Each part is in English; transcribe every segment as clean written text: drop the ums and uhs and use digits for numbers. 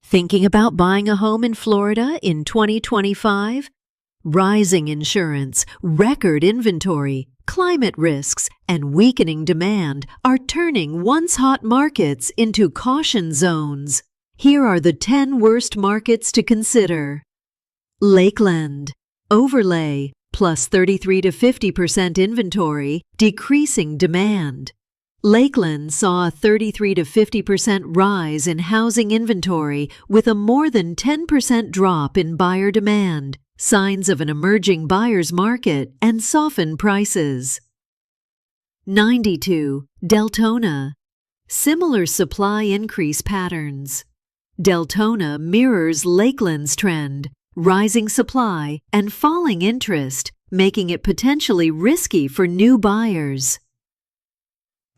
Thinking about buying a home in Florida in 2025? Rising insurance, record inventory, climate risks, and weakening demand are turning once hot markets into caution zones. Here are the 10 worst markets to consider. Lakeland. Overlay, plus 33 to 50% inventory, decreasing demand. Lakeland saw a 33 to 50% rise in housing inventory with a more than 10% drop in buyer demand, signs of an emerging buyer's market, and softened prices. 92. Deltona. Similar supply increase patterns. Deltona mirrors Lakeland's trend, rising supply and falling interest, making it potentially risky for new buyers.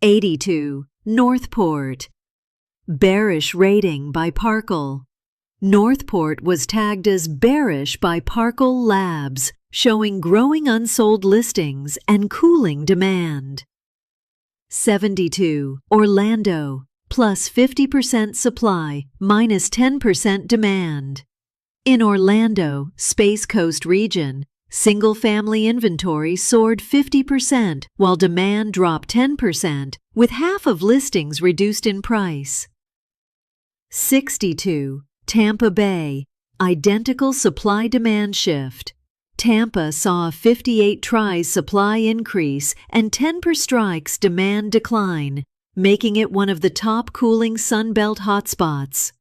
82. Northport. Bearish rating by Parkle. Northport was tagged as bearish by Parkle Labs, showing growing unsold listings and cooling demand. 72. Orlando. Plus 50% supply, minus 10% demand. In Orlando, Space Coast region, single-family inventory soared 50% while demand dropped 10%, with half of listings reduced in price. 62. Tampa Bay. Identical supply-demand shift. Tampa saw a 58 tries supply increase and 10 per strikes demand decline, making it one of the top cooling Sunbelt hotspots.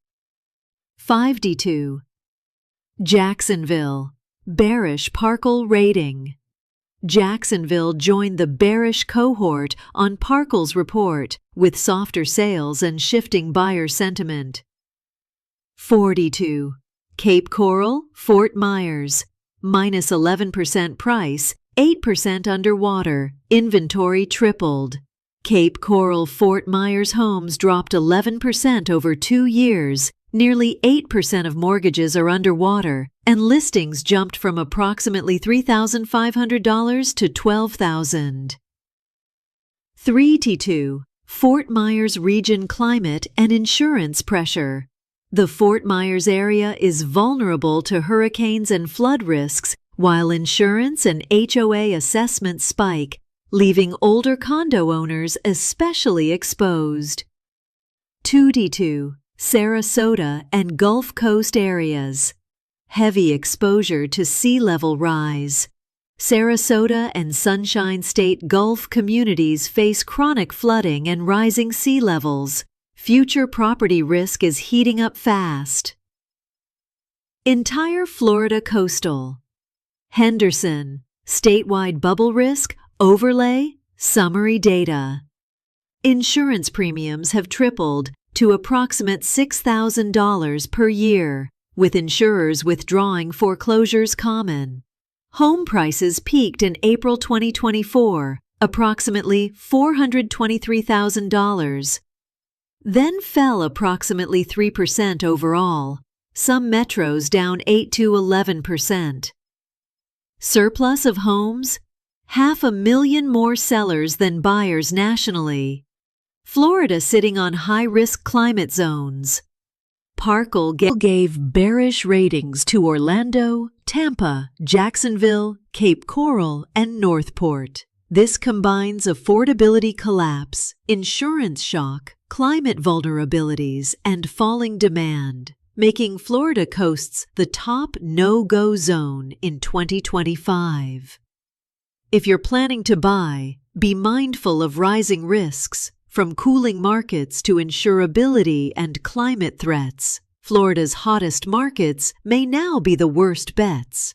52. Jacksonville. Bearish Parkle rating. Jacksonville joined the bearish cohort on Parkle's report, with softer sales and shifting buyer sentiment. 42. Cape Coral, Fort Myers. Minus 11% price, 8% underwater. Inventory tripled. Cape Coral Fort Myers homes dropped 11% over 2 years. Nearly 8% of mortgages are underwater, and listings jumped from approximately $3,500 to $12,000. 3-2. Fort Myers region climate and insurance pressure. The Fort Myers area is vulnerable to hurricanes and flood risks, while insurance and HOA assessments spike, leaving older condo owners especially exposed. 2-2. Sarasota and Gulf Coast areas. Heavy exposure to sea level rise. Sarasota and Sunshine State Gulf communities face chronic flooding and rising sea levels. Future property risk is heating up fast. Entire Florida coastal. Henderson. Statewide bubble risk, overlay, summary data. Insurance premiums have tripled to approximate $6,000 per year, with insurers withdrawing foreclosures common. Home prices peaked in April 2024, approximately $423,000, then fell approximately 3% overall, some metros down 8 to 11%. Surplus of homes? 500,000 more sellers than buyers nationally. Florida sitting on high-risk climate zones. Parkle gave bearish ratings to Orlando, Tampa, Jacksonville, Cape Coral, and Northport. This combines affordability collapse, insurance shock, climate vulnerabilities, and falling demand, making Florida coasts the top no-go zone in 2025. If you're planning to buy, be mindful of rising risks. From cooling markets to insurability and climate threats, Florida's hottest markets may now be the worst bets.